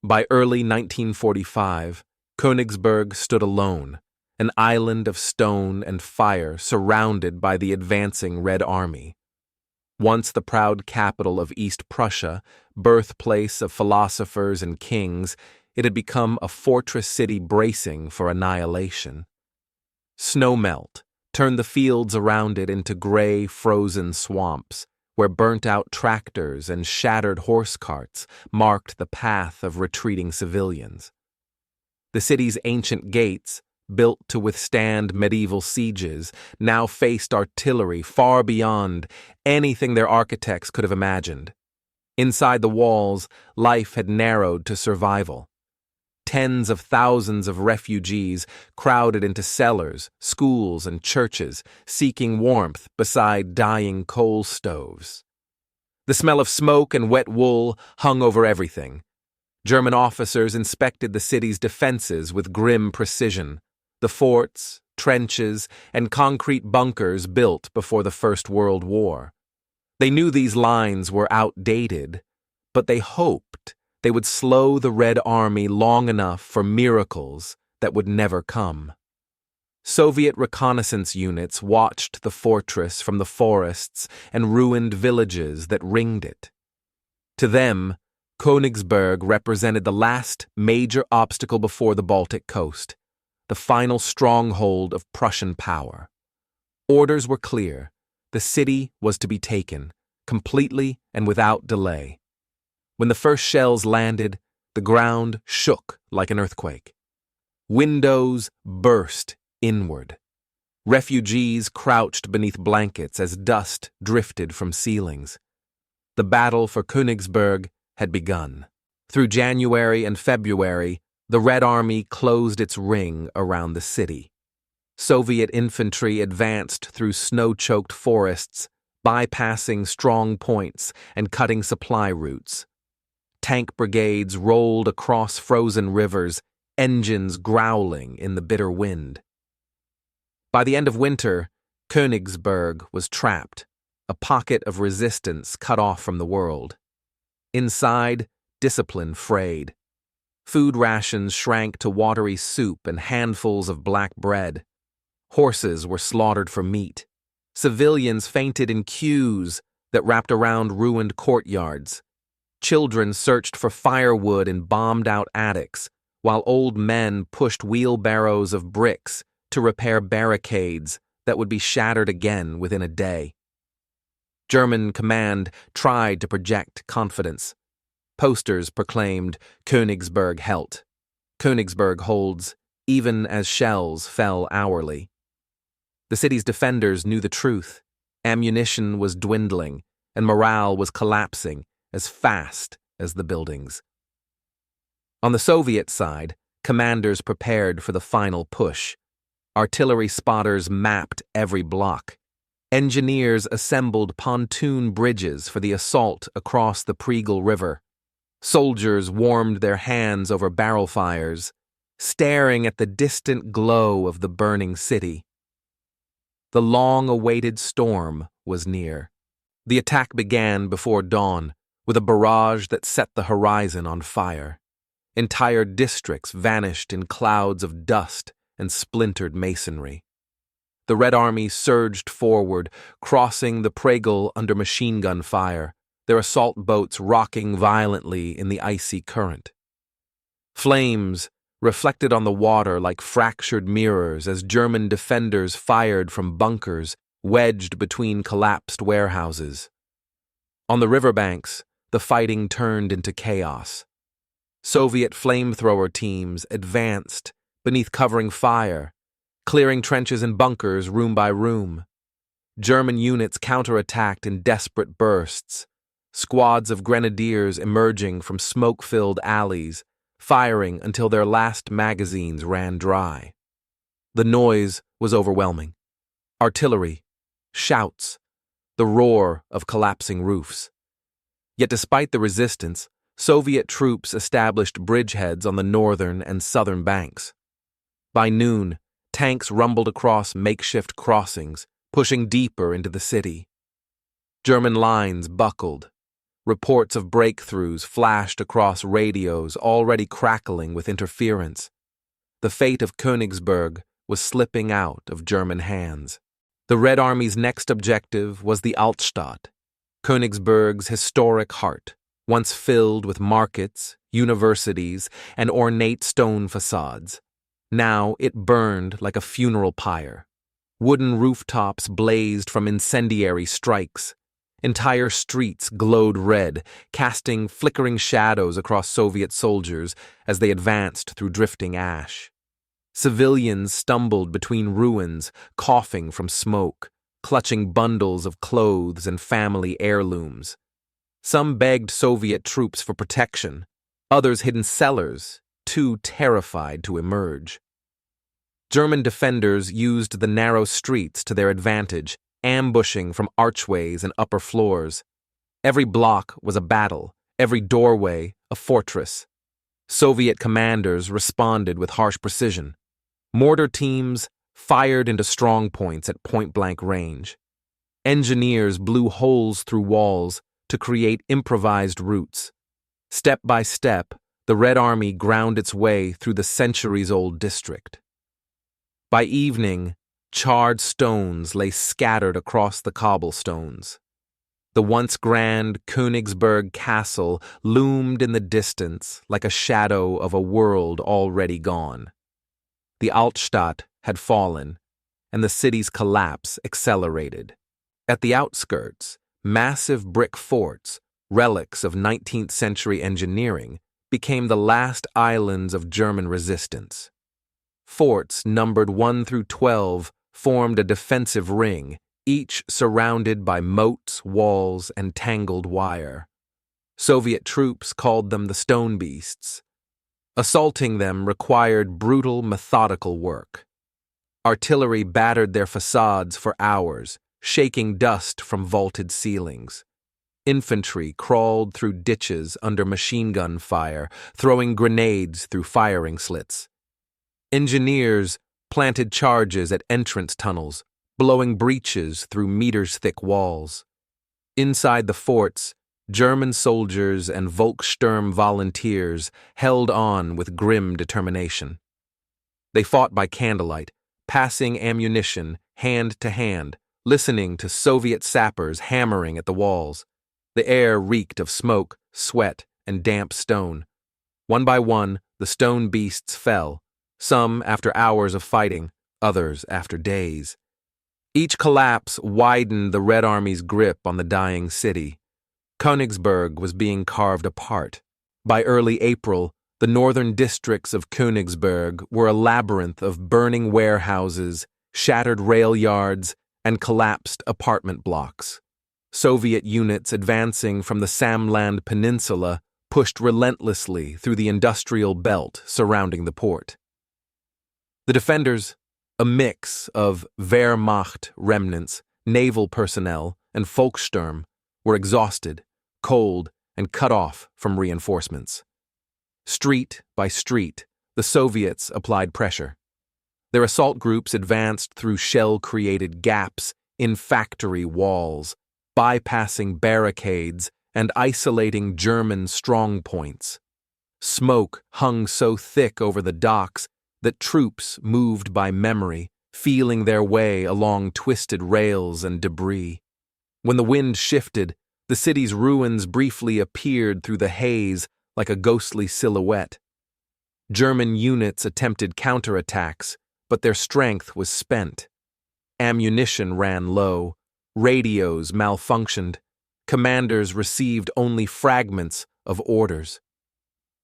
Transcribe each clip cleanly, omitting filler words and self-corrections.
By early 1945, Königsberg stood alone, an island of stone and fire surrounded by the advancing Red Army. Once the proud capital of East Prussia, birthplace of philosophers and kings, it had become a fortress city bracing for annihilation. Snowmelt turned the fields around it into gray, frozen swamps, where burnt-out tractors and shattered horse carts marked the path of retreating civilians. The city's ancient gates, built to withstand medieval sieges, now faced artillery far beyond anything their architects could have imagined. Inside the walls, life had narrowed to survival. Tens of thousands of refugees crowded into cellars, schools, and churches, seeking warmth beside dying coal stoves. The smell of smoke and wet wool hung over everything. German officers inspected the city's defenses with grim precision, the forts, trenches, and concrete bunkers built before the First World War. They knew these lines were outdated, but they hoped they would slow the Red Army long enough for miracles that would never come. Soviet reconnaissance units watched the fortress from the forests and ruined villages that ringed it. To them, Königsberg represented the last major obstacle before the Baltic coast, the final stronghold of Prussian power. Orders were clear. The city was to be taken, completely and without delay. When the first shells landed, the ground shook like an earthquake. Windows burst inward. Refugees crouched beneath blankets as dust drifted from ceilings. The battle for Königsberg had begun. Through January and February, the Red Army closed its ring around the city. Soviet infantry advanced through snow-choked forests, bypassing strong points and cutting supply routes. Tank brigades rolled across frozen rivers, engines growling in the bitter wind. By the end of winter, Königsberg was trapped, a pocket of resistance cut off from the world. Inside, discipline frayed. Food rations shrank to watery soup and handfuls of black bread. Horses were slaughtered for meat. Civilians fainted in queues that wrapped around ruined courtyards. Children searched for firewood in bombed-out attics, while old men pushed wheelbarrows of bricks to repair barricades that would be shattered again within a day. German command tried to project confidence. Posters proclaimed, "Königsberg hält." Königsberg holds, even as shells fell hourly. The city's defenders knew the truth. Ammunition was dwindling, and morale was collapsing as fast as the buildings. On the Soviet side, commanders prepared for the final push. Artillery spotters mapped every block. Engineers assembled pontoon bridges for the assault across the Pregel River. Soldiers warmed their hands over barrel fires, staring at the distant glow of the burning city. The long-awaited storm was near. The attack began before dawn, with a barrage that set the horizon on fire. Entire districts vanished in clouds of dust and splintered masonry. The Red Army surged forward, crossing the Pregel under machine gun fire, their assault boats rocking violently in the icy current. Flames reflected on the water like fractured mirrors as German defenders fired from bunkers wedged between collapsed warehouses. On the riverbanks, the fighting turned into chaos. Soviet flamethrower teams advanced beneath covering fire, clearing trenches and bunkers room by room. German units counterattacked in desperate bursts, squads of grenadiers emerging from smoke-filled alleys, firing until their last magazines ran dry. The noise was overwhelming. Artillery, shouts, the roar of collapsing roofs. Yet despite the resistance, Soviet troops established bridgeheads on the northern and southern banks. By noon, tanks rumbled across makeshift crossings, pushing deeper into the city. German lines buckled. Reports of breakthroughs flashed across radios already crackling with interference. The fate of Königsberg was slipping out of German hands. The Red Army's next objective was the Altstadt, Königsberg's historic heart, once filled with markets, universities, and ornate stone facades. Now it burned like a funeral pyre. Wooden rooftops blazed from incendiary strikes. Entire streets glowed red, casting flickering shadows across Soviet soldiers as they advanced through drifting ash. Civilians stumbled between ruins, coughing from smoke, clutching bundles of clothes and family heirlooms. Some begged Soviet troops for protection, others hid in cellars, too terrified to emerge. German defenders used the narrow streets to their advantage, ambushing from archways and upper floors. Every block was a battle, every doorway a fortress. Soviet commanders responded with harsh precision. Mortar teams fired into strong points at point-blank range. Engineers blew holes through walls to create improvised routes. Step by step, the Red Army ground its way through the centuries-old district. By evening, charred stones lay scattered across the cobblestones. The once grand Königsberg castle loomed in the distance like a shadow of a world already gone. The Altstadt had fallen, and the city's collapse accelerated. At the outskirts, massive brick forts, relics of 19th century engineering, became the last islands of German resistance. Forts numbered 1 through 12 formed a defensive ring, each surrounded by moats, walls, and tangled wire. Soviet troops called them the stone beasts. Assaulting them required brutal, methodical work. Artillery battered their facades for hours, shaking dust from vaulted ceilings. Infantry crawled through ditches under machine gun fire, throwing grenades through firing slits. Engineers planted charges at entrance tunnels, blowing breaches through meters-thick walls. Inside the forts, German soldiers and Volkssturm volunteers held on with grim determination. They fought by candlelight, passing ammunition hand to hand, listening to Soviet sappers hammering at the walls. The air reeked of smoke, sweat, and damp stone. One by one, the stone beasts fell, some after hours of fighting, others after days. Each collapse widened the Red Army's grip on the dying city. Königsberg was being carved apart. By early April, the northern districts of Königsberg were a labyrinth of burning warehouses, shattered rail yards, and collapsed apartment blocks. Soviet units advancing from the Samland Peninsula pushed relentlessly through the industrial belt surrounding the port. The defenders, a mix of Wehrmacht remnants, naval personnel, and Volkssturm, were exhausted, cold, and cut off from reinforcements. Street by street, the Soviets applied pressure. Their assault groups advanced through shell-created gaps in factory walls, bypassing barricades and isolating German strongpoints. Smoke hung so thick over the docks that troops moved by memory, feeling their way along twisted rails and debris. When the wind shifted, the city's ruins briefly appeared through the haze like a ghostly silhouette. German units attempted counterattacks, but their strength was spent. Ammunition ran low, radios malfunctioned, commanders received only fragments of orders.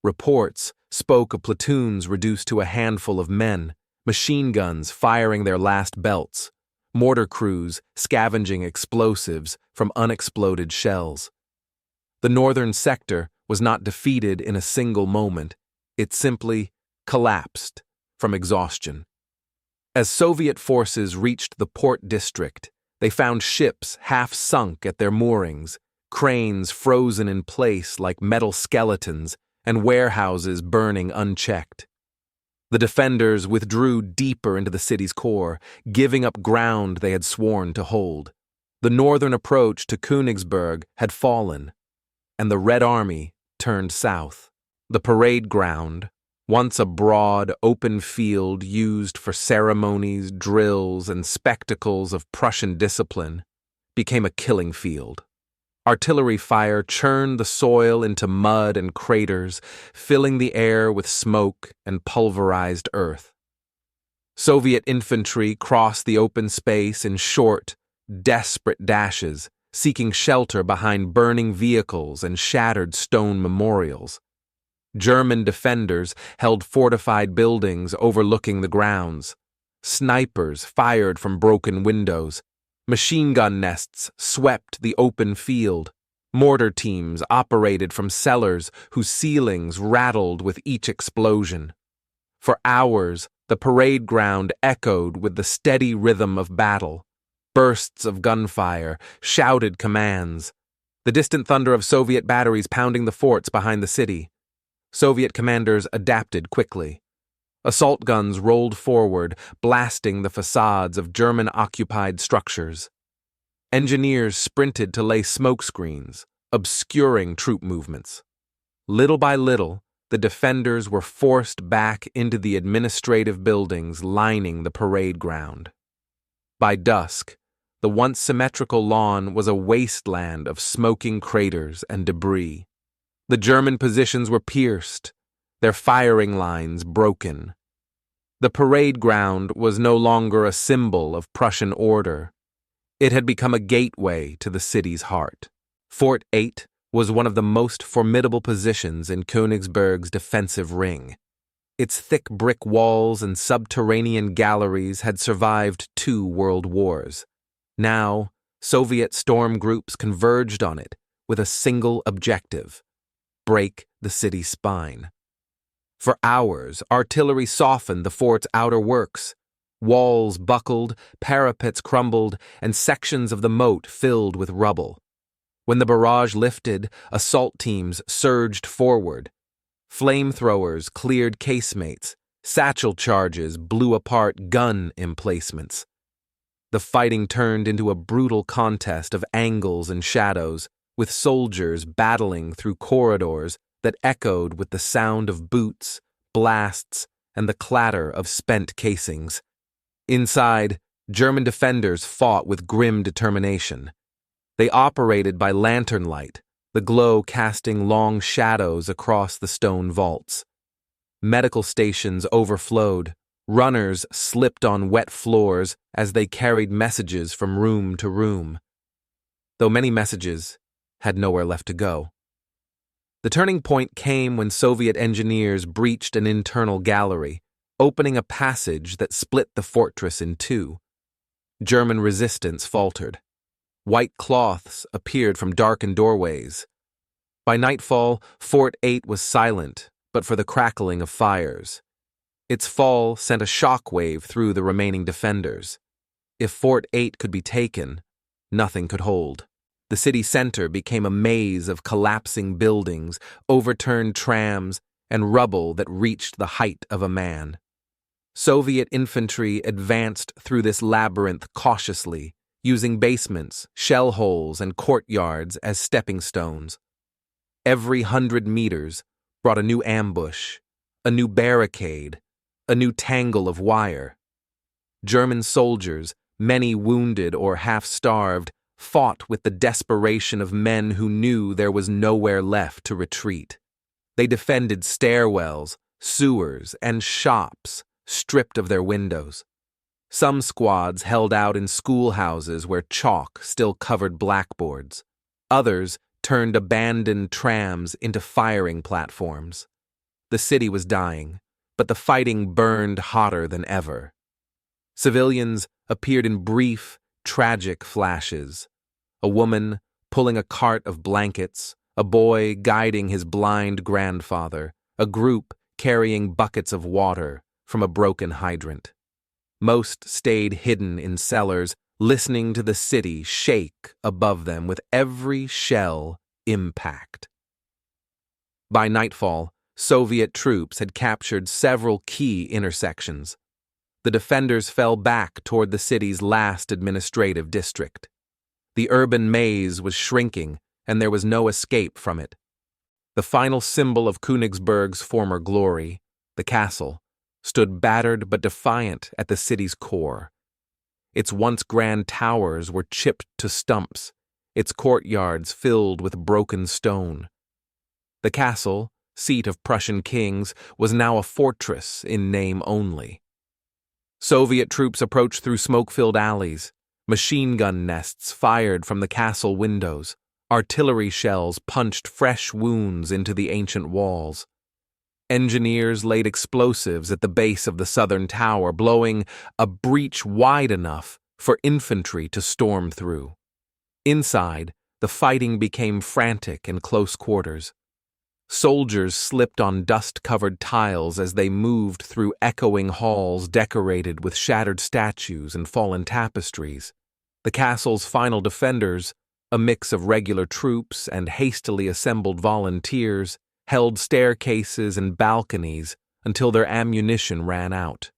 Reports spoke of platoons reduced to a handful of men, machine guns firing their last belts, mortar crews scavenging explosives from unexploded shells. The northern sector was not defeated in a single moment, it simply collapsed from exhaustion. As Soviet forces reached the port district, they found ships half sunk at their moorings, cranes frozen in place like metal skeletons, and warehouses burning unchecked. The defenders withdrew deeper into the city's core, giving up ground they had sworn to hold. The northern approach to Königsberg had fallen. and the Red Army turned south. The parade ground, once a broad, open field used for ceremonies, drills, and spectacles of Prussian discipline, became a killing field. Artillery fire churned the soil into mud and craters, filling the air with smoke and pulverized earth. Soviet infantry crossed the open space in short, desperate dashes, seeking shelter behind burning vehicles and shattered stone memorials. German defenders held fortified buildings overlooking the grounds. Snipers fired from broken windows. Machine gun nests swept the open field. Mortar teams operated from cellars whose ceilings rattled with each explosion. For hours, the parade ground echoed with the steady rhythm of battle. Bursts of gunfire, shouted commands. The distant thunder of Soviet batteries pounding the forts behind the city. Soviet commanders adapted quickly. Assault guns rolled forward, blasting the facades of German-occupied structures. Engineers sprinted to lay smoke screens, obscuring troop movements. Little by little, the defenders were forced back into the administrative buildings lining the parade ground. By dusk, the once symmetrical lawn was a wasteland of smoking craters and debris. The German positions were pierced, their firing lines broken. The parade ground was no longer a symbol of Prussian order. It had become a gateway to the city's heart. Fort 8 was one of the most formidable positions in Königsberg's defensive ring. Its thick brick walls and subterranean galleries had survived 2 world wars. Now, Soviet storm groups converged on it with a single objective: break the city's spine. For hours, artillery softened the fort's outer works. Walls buckled, parapets crumbled, and sections of the moat filled with rubble. When the barrage lifted, assault teams surged forward. Flamethrowers cleared casemates. Satchel charges blew apart gun emplacements. The fighting turned into a brutal contest of angles and shadows, with soldiers battling through corridors that echoed with the sound of boots, blasts, and the clatter of spent casings. Inside, German defenders fought with grim determination. They operated by lantern light, the glow casting long shadows across the stone vaults. Medical stations overflowed. Runners slipped on wet floors as they carried messages from room to room. Though many messages had nowhere left to go. The turning point came when Soviet engineers breached an internal gallery, opening a passage that split the fortress in 2. German resistance faltered. White cloths appeared from darkened doorways. By nightfall, Fort 8 was silent, but for the crackling of fires. Its fall sent a shockwave through the remaining defenders. If Fort 8 could be taken, nothing could hold. The city center became a maze of collapsing buildings, overturned trams, and rubble that reached the height of a man. Soviet infantry advanced through this labyrinth cautiously, using basements, shell holes, and courtyards as stepping stones. Every 100 meters brought a new ambush, a new barricade, a new tangle of wire. German soldiers, many wounded or half-starved, fought with the desperation of men who knew there was nowhere left to retreat. They defended stairwells, sewers, and shops, stripped of their windows. Some squads held out in schoolhouses where chalk still covered blackboards. Others turned abandoned trams into firing platforms. The city was dying, but the fighting burned hotter than ever. Civilians appeared in brief, tragic flashes. A woman pulling a cart of blankets, a boy guiding his blind grandfather, a group carrying buckets of water from a broken hydrant. Most stayed hidden in cellars, listening to the city shake above them with every shell impact. By nightfall, Soviet troops had captured several key intersections. The defenders fell back toward the city's last administrative district. The urban maze was shrinking, and there was no escape from it. The final symbol of Königsberg's former glory, the castle, stood battered but defiant at the city's core. Its once grand towers were chipped to stumps, its courtyards filled with broken stone. The castle, seat of Prussian kings, was now a fortress in name only. Soviet troops approached through smoke-filled alleys, machine gun nests fired from the castle windows, artillery shells punched fresh wounds into the ancient walls. Engineers laid explosives at the base of the southern tower, blowing a breach wide enough for infantry to storm through. Inside, the fighting became frantic in close quarters. Soldiers slipped on dust-covered tiles as they moved through echoing halls decorated with shattered statues and fallen tapestries. The castle's final defenders, a mix of regular troops and hastily assembled volunteers, held staircases and balconies until their ammunition ran out.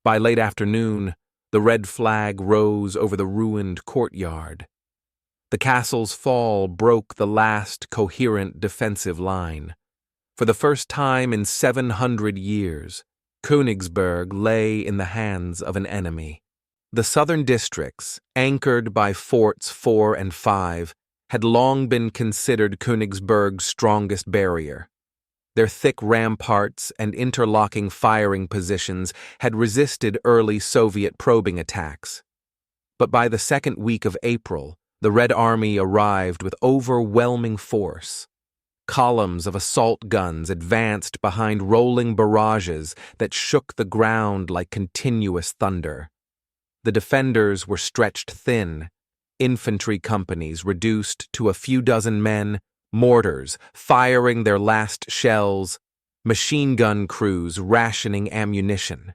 By late afternoon, the red flag rose over the ruined courtyard. The castle's fall broke the last coherent defensive line. For the first time in 700 years, Königsberg lay in the hands of an enemy. The southern districts, anchored by Forts 4 and 5, had long been considered Königsberg's strongest barrier. Their thick ramparts and interlocking firing positions had resisted early Soviet probing attacks. But by the second week of April, the Red Army arrived with overwhelming force. Columns of assault guns advanced behind rolling barrages that shook the ground like continuous thunder. The defenders were stretched thin, infantry companies reduced to a few dozen men, mortars firing their last shells, machine gun crews rationing ammunition.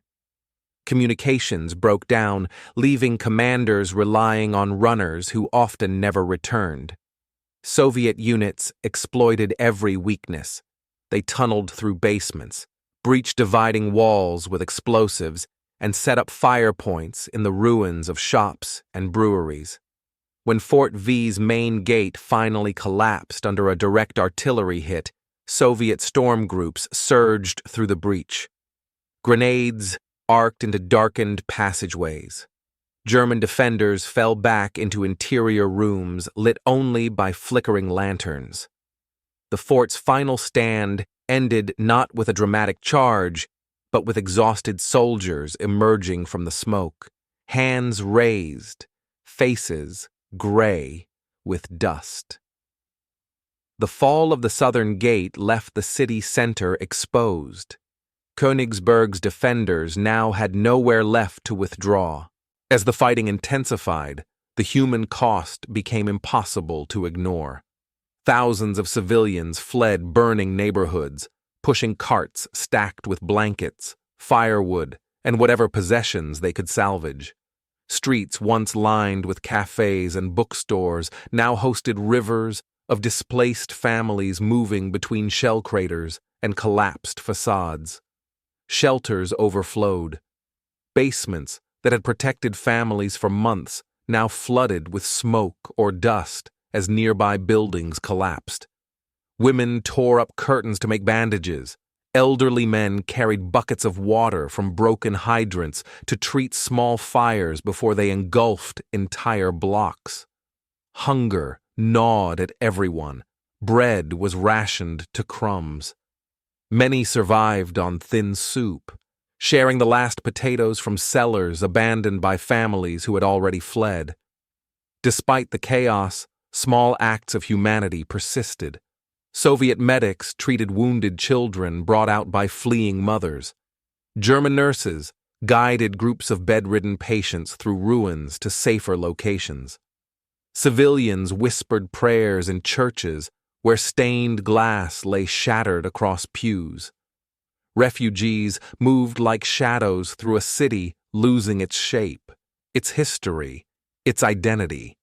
Communications broke down, leaving commanders relying on runners who often never returned. Soviet units exploited every weakness. They tunneled through basements, breached dividing walls with explosives, and set up fire points in the ruins of shops and breweries. When Fort V's main gate finally collapsed under a direct artillery hit, Soviet storm groups surged through the breach. Grenades arced into darkened passageways. German defenders fell back into interior rooms lit only by flickering lanterns. The fort's final stand ended not with a dramatic charge, but with exhausted soldiers emerging from the smoke, hands raised, faces gray with dust. The fall of the southern gate left the city center exposed. Königsberg's defenders now had nowhere left to withdraw. As the fighting intensified, the human cost became impossible to ignore. Thousands of civilians fled burning neighborhoods, pushing carts stacked with blankets, firewood, and whatever possessions they could salvage. Streets once lined with cafes and bookstores now hosted rivers of displaced families moving between shell craters and collapsed facades. Shelters overflowed. Basements that had protected families for months now flooded with smoke or dust as nearby buildings collapsed. Women tore up curtains to make bandages. Elderly men carried buckets of water from broken hydrants to treat small fires before they engulfed entire blocks. Hunger gnawed at everyone. Bread was rationed to crumbs. Many survived on thin soup, sharing the last potatoes from cellars abandoned by families who had already fled. Despite the chaos, small acts of humanity persisted. Soviet medics treated wounded children brought out by fleeing mothers. German nurses guided groups of bedridden patients through ruins to safer locations. Civilians whispered prayers in churches where stained glass lay shattered across pews. Refugees moved like shadows through a city losing its shape, its history, its identity.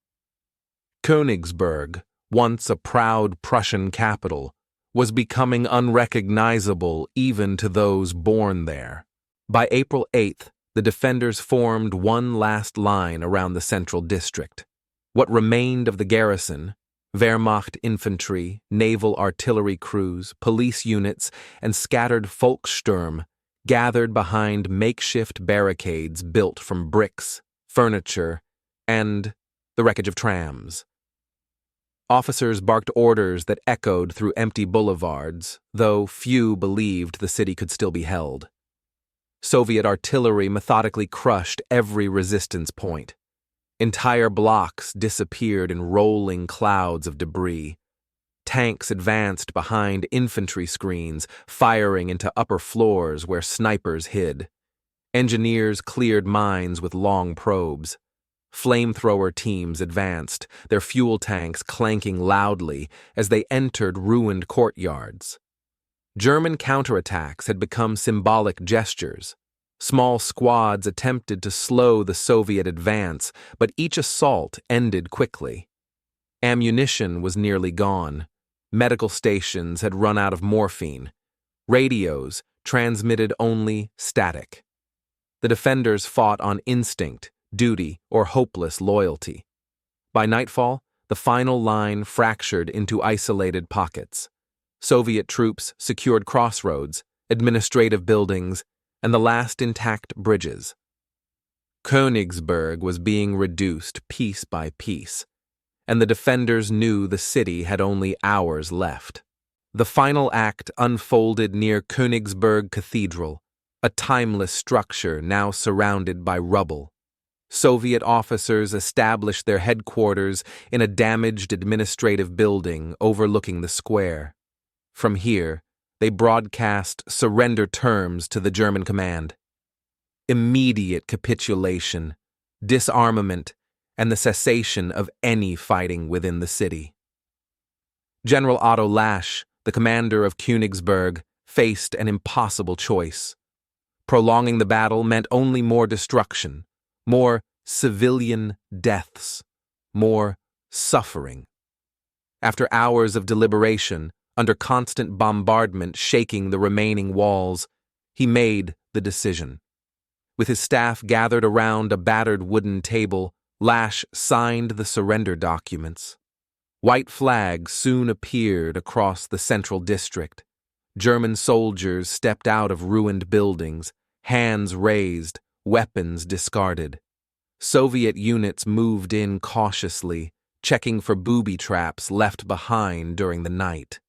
Königsberg, once a proud Prussian capital, was becoming unrecognizable even to those born there. By April 8th, the defenders formed one last line around the central district. What remained of the garrison, Wehrmacht infantry, naval artillery crews, police units, and scattered Volkssturm gathered behind makeshift barricades built from bricks, furniture, and the wreckage of trams. Officers barked orders that echoed through empty boulevards, though few believed the city could still be held. Soviet artillery methodically crushed every resistance point. Entire blocks disappeared in rolling clouds of debris. Tanks advanced behind infantry screens, firing into upper floors where snipers hid. Engineers cleared mines with long probes. Flamethrower teams advanced, their fuel tanks clanking loudly as they entered ruined courtyards. German counterattacks had become symbolic gestures. Small squads attempted to slow the Soviet advance, but each assault ended quickly. Ammunition was nearly gone. Medical stations had run out of morphine. Radios transmitted only static. The defenders fought on instinct, duty, or hopeless loyalty. By nightfall, the final line fractured into isolated pockets. Soviet troops secured crossroads, administrative buildings, and the last intact bridges. Königsberg was being reduced piece by piece, and the defenders knew the city had only hours left. The final act unfolded near Königsberg Cathedral, a timeless structure now surrounded by rubble. Soviet officers established their headquarters in a damaged administrative building overlooking the square. From here, they broadcast surrender terms to the German command. Immediate capitulation, disarmament, and the cessation of any fighting within the city. General Otto Lasch, the commander of Königsberg, faced an impossible choice. Prolonging the battle meant only more destruction, more civilian deaths, more suffering. After hours of deliberation, under constant bombardment shaking the remaining walls, he made the decision. With his staff gathered around a battered wooden table, Lasch signed the surrender documents. White flags soon appeared across the central district. German soldiers stepped out of ruined buildings, hands raised, weapons discarded. Soviet units moved in cautiously, checking for booby traps left behind during the night.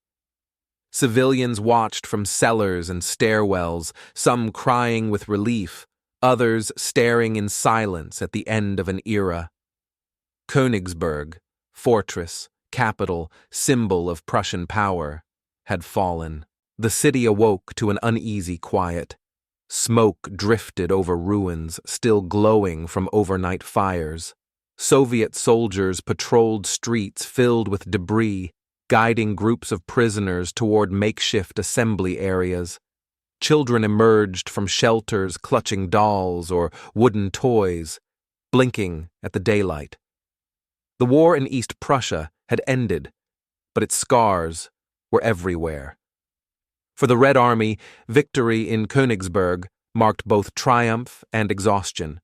Civilians watched from cellars and stairwells, some crying with relief, others staring in silence at the end of an era. Königsberg, fortress, capital, symbol of Prussian power, had fallen. The city awoke to an uneasy quiet. Smoke drifted over ruins, still glowing from overnight fires. Soviet soldiers patrolled streets filled with debris, guiding groups of prisoners toward makeshift assembly areas. Children emerged from shelters clutching dolls or wooden toys, blinking at the daylight. The war in East Prussia had ended, but its scars were everywhere. For the Red Army, victory in Königsberg marked both triumph and exhaustion.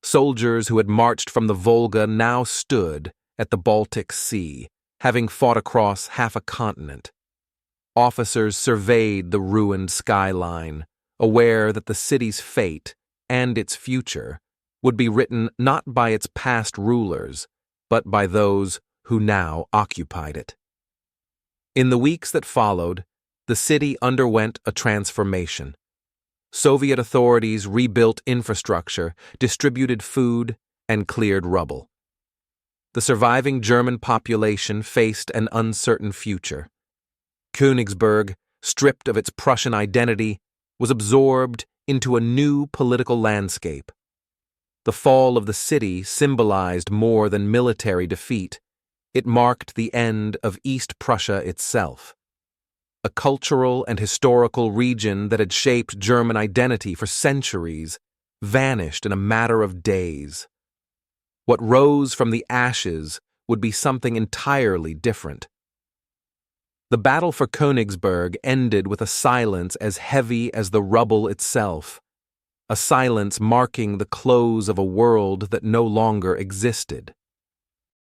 Soldiers who had marched from the Volga now stood at the Baltic Sea, having fought across half a continent. Officers surveyed the ruined skyline, aware that the city's fate and its future would be written not by its past rulers, but by those who now occupied it. In the weeks that followed, the city underwent a transformation. Soviet authorities rebuilt infrastructure, distributed food, and cleared rubble. The surviving German population faced an uncertain future. Königsberg, stripped of its Prussian identity, was absorbed into a new political landscape. The fall of the city symbolized more than military defeat. It marked the end of East Prussia itself. A cultural and historical region that had shaped German identity for centuries vanished in a matter of days. What rose from the ashes would be something entirely different. The battle for Königsberg ended with a silence as heavy as the rubble itself, a silence marking the close of a world that no longer existed.